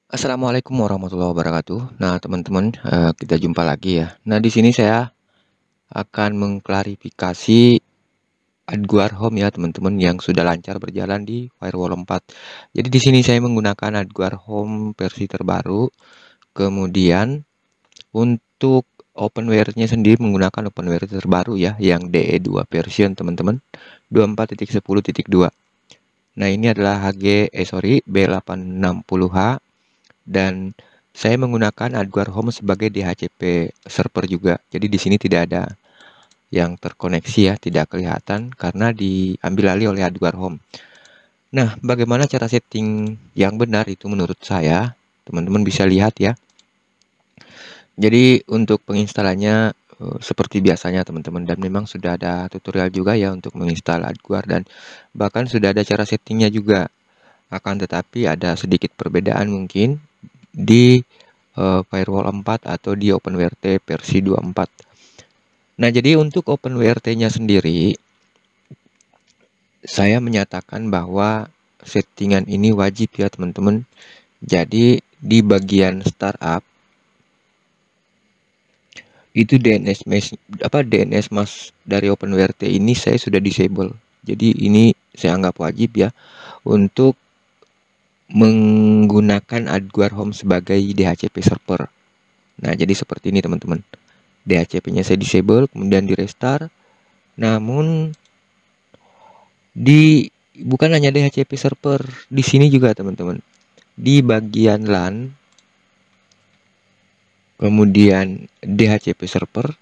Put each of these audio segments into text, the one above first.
Assalamualaikum warahmatullahi wabarakatuh. Nah, teman-teman, kita jumpa lagi ya. Nah, di sini saya akan mengklarifikasi AdGuard Home ya, teman-teman, yang sudah lancar berjalan di Firewall 4. Jadi di sini saya menggunakan AdGuard Home versi terbaru. Kemudian untuk openware-nya sendiri menggunakan openware terbaru ya, yang DE2 version, teman-teman, 24.10.2. Nah, ini adalah B860H. Dan saya menggunakan AdGuard Home sebagai DHCP server juga. Jadi di sini tidak ada yang terkoneksi ya, tidak kelihatan karena diambil alih oleh AdGuard Home. Nah, bagaimana cara setting yang benar itu menurut saya, teman-teman bisa lihat ya. Jadi untuk penginstalannya seperti biasanya teman-teman, dan memang sudah ada tutorial juga ya untuk menginstal AdGuard, dan bahkan sudah ada cara settingnya juga. Akan tetapi ada sedikit perbedaan mungkin di Firewall 4 atau di OpenWrt versi 24. Nah, jadi untuk OpenWrt-nya sendiri, saya menyatakan bahwa settingan ini wajib ya teman-teman. Jadi di bagian startup itu DNS mask dari OpenWrt ini saya sudah disable. Jadi ini saya anggap wajib ya untuk menggunakan AdGuard Home sebagai DHCP server. Nah, jadi seperti ini teman-teman. DHCP-nya saya disable, kemudian di restart. Namun bukan hanya DHCP server, di sini juga teman-teman. Di bagian LAN, kemudian DHCP server,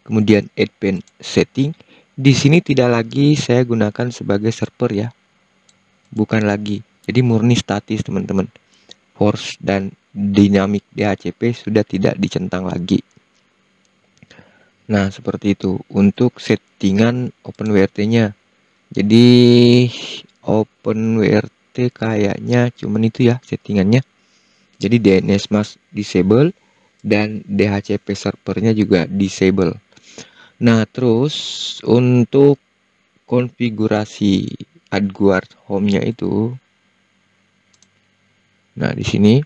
kemudian advanced setting. Di sini tidak lagi saya gunakan sebagai server ya. Bukan lagi. Jadi murni statis teman-teman. Force dan dynamic DHCP sudah tidak dicentang lagi. Nah, seperti itu untuk settingan OpenWrt-nya. Jadi OpenWrt kayaknya cuman itu ya settingannya. Jadi DNS mask disable dan DHCP servernya juga disable. Nah, terus untuk konfigurasi AdGuard Home-nya itu, nah di sini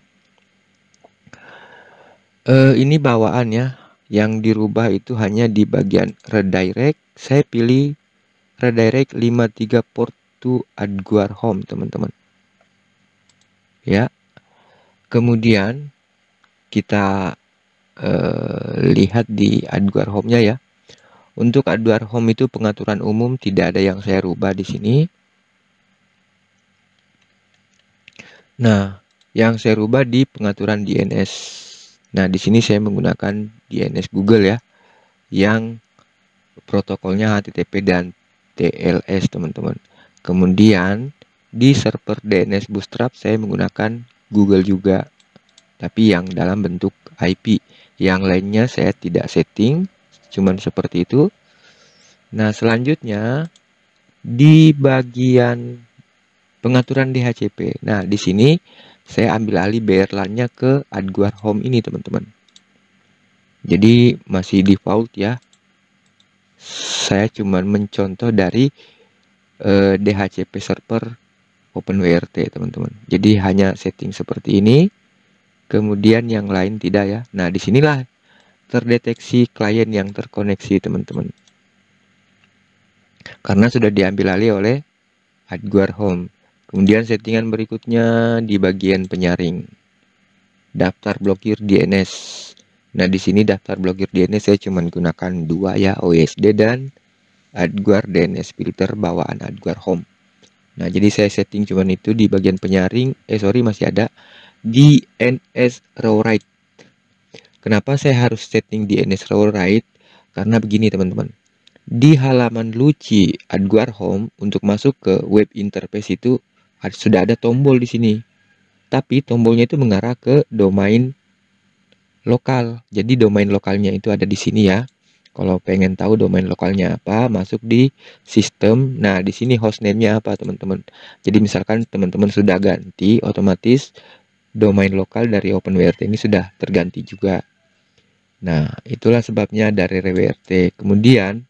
ini bawaannya yang dirubah itu hanya di bagian redirect. Saya pilih redirect 53 port to AdGuard Home teman-teman ya. Kemudian kita lihat di AdGuard Home-nya ya. Untuk AdGuard Home itu pengaturan umum, tidak ada yang saya rubah di sini. Nah, yang saya rubah di pengaturan DNS. Nah, di sini saya menggunakan DNS Google ya, yang protokolnya HTTP dan TLS teman-teman. Kemudian di server DNS Bootstrap saya menggunakan Google juga, tapi yang dalam bentuk IP. Yang lainnya saya tidak setting, cuman seperti itu. Nah, selanjutnya di bagian pengaturan DHCP. Nah, di sini saya ambil alih BR-LAN-nya ke AdGuard Home ini, teman-teman. Jadi masih default ya. Saya cuma mencontoh dari DHCP server OpenWrt, teman-teman. Jadi hanya setting seperti ini. Kemudian yang lain tidak ya. Nah, disinilah terdeteksi klien yang terkoneksi, teman-teman. Karena sudah diambil alih oleh AdGuard Home. Kemudian settingan berikutnya di bagian penyaring. Daftar blokir DNS. Nah, di sini daftar blokir DNS saya cuma gunakan 2 ya, OSD dan AdGuard DNS filter bawaan AdGuard Home. Nah, jadi saya setting cuma itu di bagian penyaring. Masih ada DNS row right. Kenapa saya harus setting DNS row right? Karena begini teman-teman. Di halaman Luci AdGuard Home untuk masuk ke web interface itu sudah ada tombol di sini. Tapi tombolnya itu mengarah ke domain lokal. Jadi domain lokalnya itu ada di sini ya. Kalau pengen tahu domain lokalnya apa, masuk di sistem. Nah, di sini hostname-nya apa, teman-teman. Jadi misalkan teman-teman sudah ganti, otomatis domain lokal dari OpenWrt ini sudah terganti juga. Nah, itulah sebabnya dari WRT. Kemudian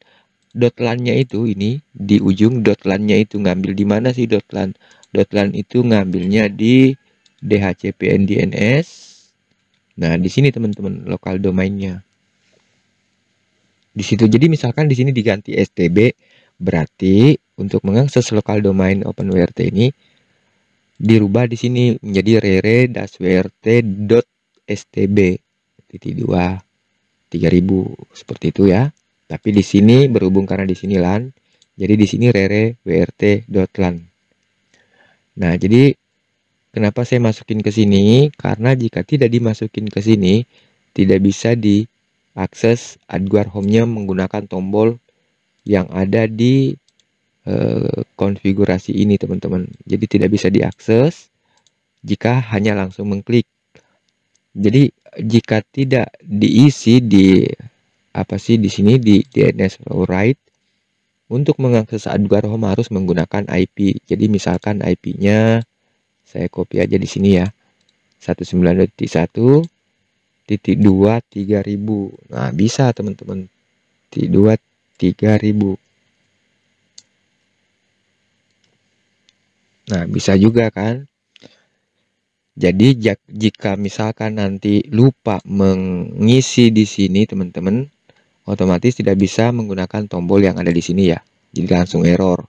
.lan-nya itu ini di ujung .lan-nya itu ngambil di mana sih .lan? .lan itu ngambilnya di DHCP and DNS. Nah, di sini teman-teman lokal domainnya. Di situ. Jadi misalkan di sini diganti STB, berarti untuk mengakses lokal domain OpenWRT ini dirubah di sini menjadi rere-wrt.stb.2 seperti itu ya. Tapi di sini berhubung karena di sini LAN, jadi di sini rere-wrt.lan. Nah, jadi kenapa saya masukin ke sini? Karena jika tidak dimasukin ke sini, tidak bisa diakses Adguar Home-nya menggunakan tombol yang ada di konfigurasi ini, teman-teman. Jadi tidak bisa diakses jika hanya langsung mengklik. Jadi jika tidak diisi di di sini di DNS write, untuk mengakses Adguar Home harus menggunakan IP. Jadi misalkan IP-nya saya copy aja di sini ya. 192.1.2.3000. Nah, bisa teman-teman. 2.3000. Nah, bisa juga kan? Jadi jika misalkan nanti lupa mengisi di sini, teman-teman, otomatis tidak bisa menggunakan tombol yang ada di sini ya. Jadi langsung error.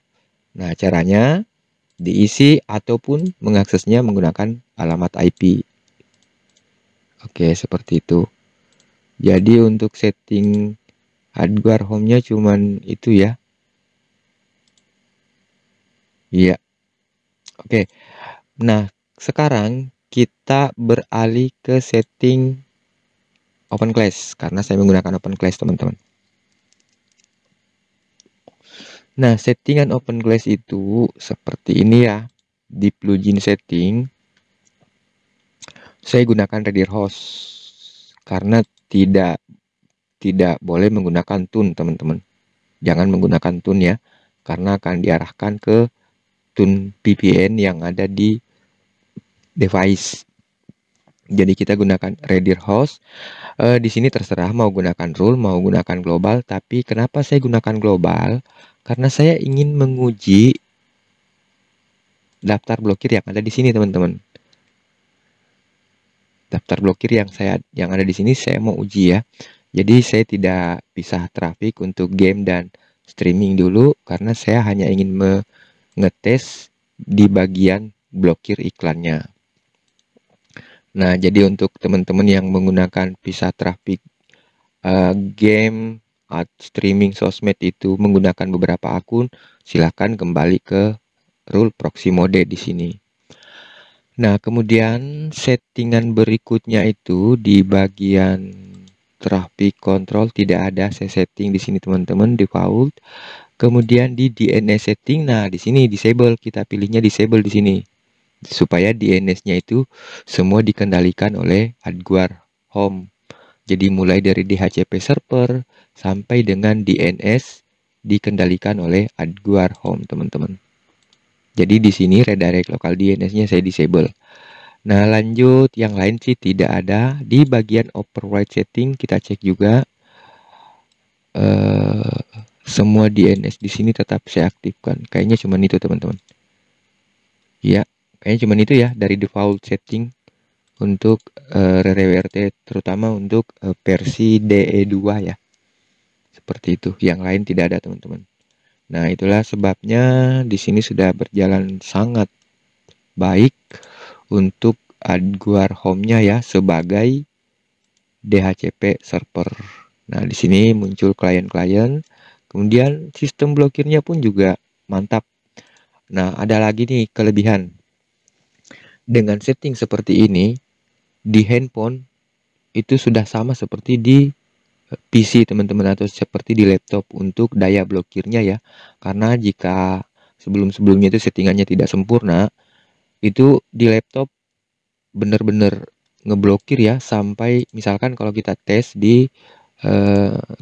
Nah, caranya diisi ataupun mengaksesnya menggunakan alamat IP. Oke, seperti itu. Jadi untuk setting Adguar Home-nya cuman itu ya. Iya. Oke. Nah, sekarang kita beralih ke setting OpenClass karena saya menggunakan OpenClass, teman-teman. Nah, settingan OpenClass itu seperti ini ya. Di plugin setting saya gunakan Redirhost karena tidak boleh menggunakan tune, teman-teman. Jangan menggunakan tune ya, karena akan diarahkan ke tune VPN yang ada di device. Jadi kita gunakan Redirhost. Di sini terserah mau gunakan rule, mau gunakan global. Tapi kenapa saya gunakan global? Karena saya ingin menguji daftar blokir yang ada di sini, teman-teman. Daftar blokir yang ada di sini saya mau uji ya. Jadi saya tidak pisah traffic untuk game dan streaming dulu karena saya hanya ingin mengetes di bagian blokir iklannya. Nah, jadi untuk teman-teman yang menggunakan pisah traffic game streaming sosmed itu menggunakan beberapa akun, silahkan kembali ke rule proxy mode di sini. Nah, kemudian settingan berikutnya itu di bagian traffic control tidak ada setting di sini, teman-teman, default. Kemudian di DNS setting, nah di sini disable, kita pilihnya disable di sini supaya DNS-nya itu semua dikendalikan oleh Adguar Home. Jadi mulai dari DHCP server sampai dengan DNS dikendalikan oleh Adguar Home, teman-teman. Jadi di sini redirect lokal DNS-nya saya disable. Nah, lanjut yang lain sih tidak ada. Di bagian override setting kita cek juga semua DNS di sini tetap saya aktifkan. Kayaknya cuma itu, teman-teman. Ya, kayaknya cuma itu ya dari default setting untuk rere-wrt, terutama untuk versi DE2 ya. Seperti itu. Yang lain tidak ada, teman-teman. Nah, itulah sebabnya di sini sudah berjalan sangat baik untuk Adguar Home-nya ya sebagai DHCP server. Nah, di sini muncul klien-klien. Kemudian sistem blokirnya pun juga mantap. Nah, ada lagi nih kelebihan. Dengan setting seperti ini, di handphone itu sudah sama seperti di PC, teman-teman, atau seperti di laptop untuk daya blokirnya ya. Karena jika sebelum-sebelumnya itu settingannya tidak sempurna, itu di laptop benar-benar ngeblokir ya, sampai misalkan kalau kita tes di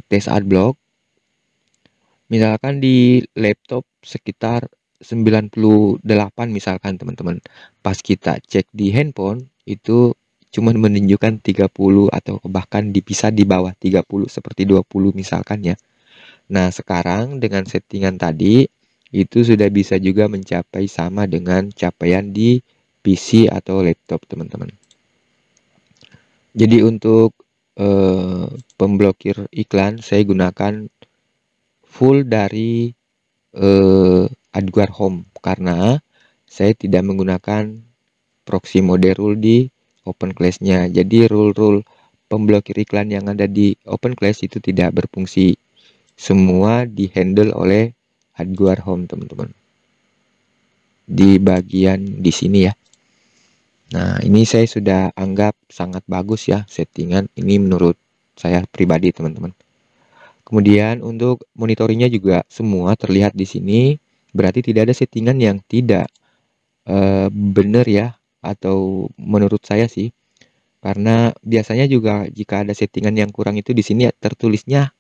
tes adblock, misalkan di laptop sekitar 98 misalkan, teman-teman. Pas kita cek di handphone itu cuma menunjukkan 30 atau bahkan bisa di bawah 30 seperti 20 misalkan ya. Nah, sekarang dengan settingan tadi itu sudah bisa juga mencapai sama dengan capaian di PC atau laptop teman-teman. Jadi untuk pemblokir iklan saya gunakan full dari AdGuard Home karena saya tidak menggunakan proxy mode rule di OpenClash-nya. Jadi rule-rule pemblokir iklan yang ada di OpenClash itu tidak berfungsi. Semua dihandle oleh AdGuard Home teman-teman. Di bagian di sini ya. Nah, ini saya sudah anggap sangat bagus ya settingan ini menurut saya pribadi teman-teman. Kemudian untuk monitoringnya juga semua terlihat di sini, berarti tidak ada settingan yang tidak benar ya, atau menurut saya sih. Karena biasanya juga jika ada settingan yang kurang itu di sini tertulisnya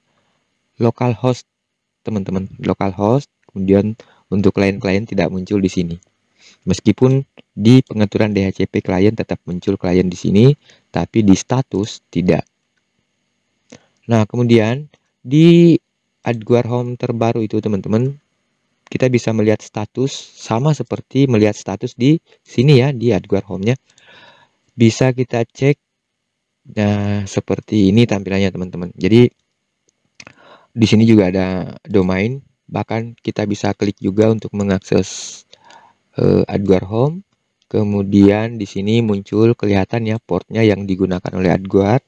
localhost teman-teman, localhost. Kemudian untuk klien-klien tidak muncul di sini. Meskipun di pengaturan DHCP klien tetap muncul klien di sini, tapi di status tidak. Nah, kemudian di AdGuard Home terbaru itu teman-teman, kita bisa melihat status sama seperti melihat status di sini ya, di AdGuard Home-nya. Bisa kita cek, nah seperti ini tampilannya teman-teman. Jadi di sini juga ada domain, bahkan kita bisa klik juga untuk mengakses AdGuard Home. Kemudian di sini muncul kelihatan ya portnya yang digunakan oleh AdGuard.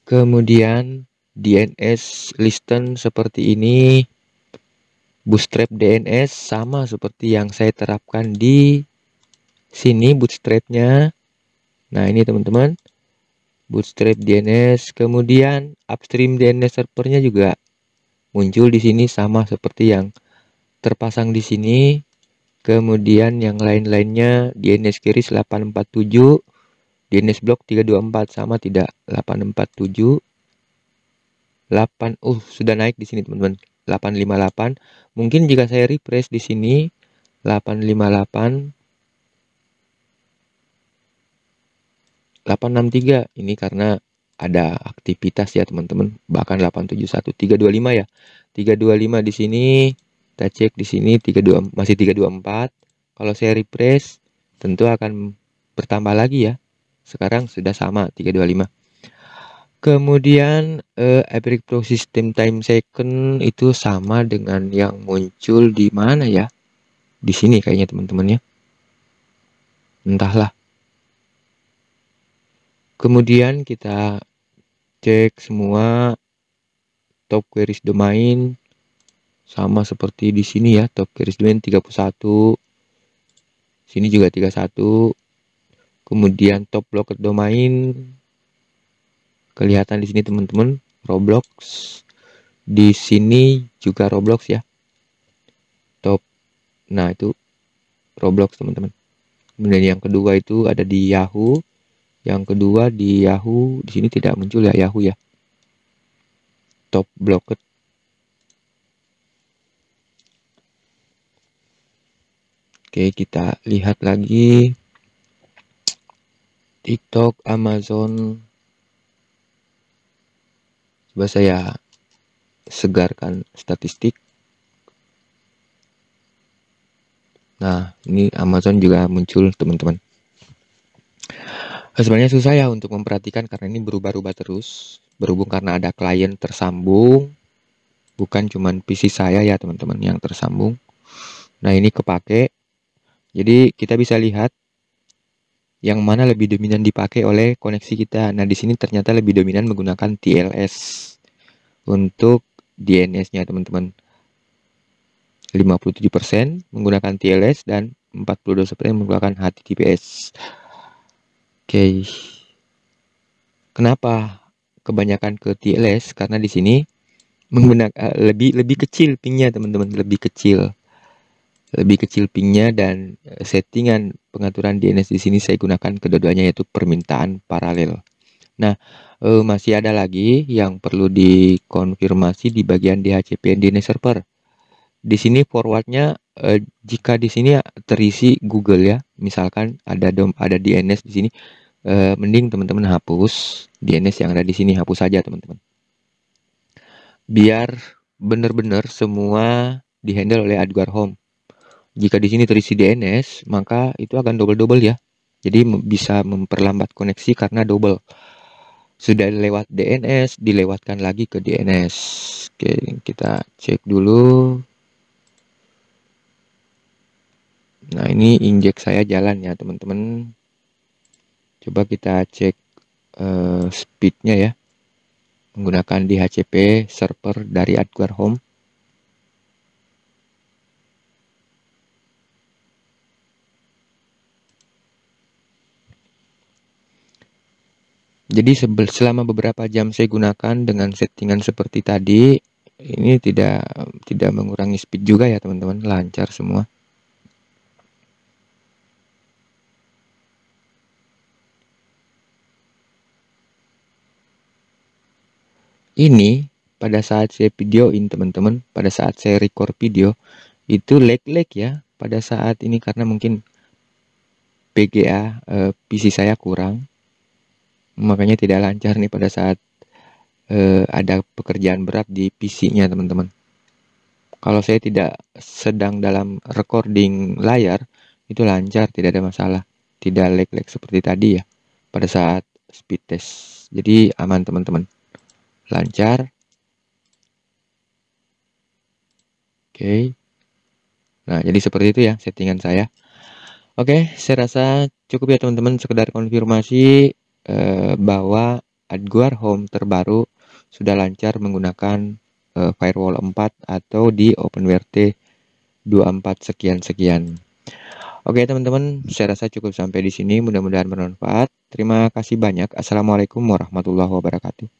Kemudian DNS listen seperti ini. Bootstrap DNS sama seperti yang saya terapkan di sini bootstrapnya. Nah ini teman-teman, bootstrap DNS. Kemudian upstream DNS servernya juga muncul di sini sama seperti yang terpasang di sini. Kemudian yang lain-lainnya DNS keys 847, DNS block 324 sama tidak 847. 8 sudah naik di sini teman-teman. 858. Mungkin jika saya refresh di sini 858 863 ini karena ada aktivitas ya teman-teman. Bahkan 871 325 ya. 325 di sini. Kita cek di sini 32 masih 324. Kalau saya refresh tentu akan bertambah lagi ya. Sekarang sudah sama 325. Kemudian Epic Pro System Time Second itu sama dengan yang muncul di mana ya? Di sini kayaknya teman-teman ya. Entahlah. Kemudian kita cek semua top queries domain sama seperti di sini ya, top queries domain 31. Sini juga 31. Kemudian top blocked domain kelihatan di sini teman-teman, Roblox. Di sini juga Roblox ya. Top. Nah, itu Roblox teman-teman. Kemudian yang kedua itu ada di Yahoo. Yang kedua di Yahoo, di sini tidak muncul ya Yahoo ya. Top blocked. Oke, kita lihat lagi TikTok, Amazon. Coba saya segarkan statistik. Nah, ini Amazon juga muncul teman-teman. Sebenarnya susah ya untuk memperhatikan karena ini berubah-ubah terus. Berhubung karena ada klien tersambung. Bukan cuman PC saya ya teman-teman yang tersambung. Nah, ini kepake. Jadi kita bisa lihat yang mana lebih dominan dipakai oleh koneksi kita. Nah, di sini ternyata lebih dominan menggunakan TLS untuk DNS-nya teman-teman. 57% menggunakan TLS dan 42% menggunakan HTTPS. Oke. Kenapa kebanyakan ke TLS? Karena di sini menggunakan lebih kecil pingnya teman-teman, lebih kecil pingnya dan settingan pengaturan DNS di sini saya gunakan kedua-duanya yaitu permintaan paralel. Nah, masih ada lagi yang perlu dikonfirmasi di bagian DHCP DNS server. Di sini forwardnya jika di sini terisi Google ya, misalkan ada DNS di sini, mending teman-teman hapus DNS yang ada di sini, hapus saja teman-teman. Biar benar-benar semua dihandle oleh AdGuard Home. Jika di sini terisi DNS, maka itu akan double-double ya. Jadi bisa memperlambat koneksi karena double. Sudah lewat DNS, dilewatkan lagi ke DNS. Oke, kita cek dulu. Nah, ini injek saya jalan ya, teman-teman. Coba kita cek speednya ya. Menggunakan DHCP server dari Adguard Home. Jadi selama beberapa jam saya gunakan dengan settingan seperti tadi, ini tidak mengurangi speed juga ya teman-teman, lancar semua. Ini pada saat saya videoin teman-teman, pada saat saya record video, itu lag ya pada saat ini karena mungkin PGA PC saya kurang. Makanya tidak lancar nih pada saat ada pekerjaan berat di PC-nya teman-teman. Kalau saya tidak sedang dalam recording layar, itu lancar, tidak ada masalah. Tidak lag-lag seperti tadi ya, pada saat speed test. Jadi aman teman-teman, lancar. Oke. Nah, jadi seperti itu ya settingan saya. Oke, saya rasa cukup ya teman-teman, sekedar konfirmasi bahwa Adguard Home terbaru sudah lancar menggunakan firewall 4 atau di OpenWrt 24 sekian-sekian. Oke teman-teman, saya rasa cukup sampai di sini. Mudah-mudahan bermanfaat. Terima kasih banyak. Assalamualaikum warahmatullahi wabarakatuh.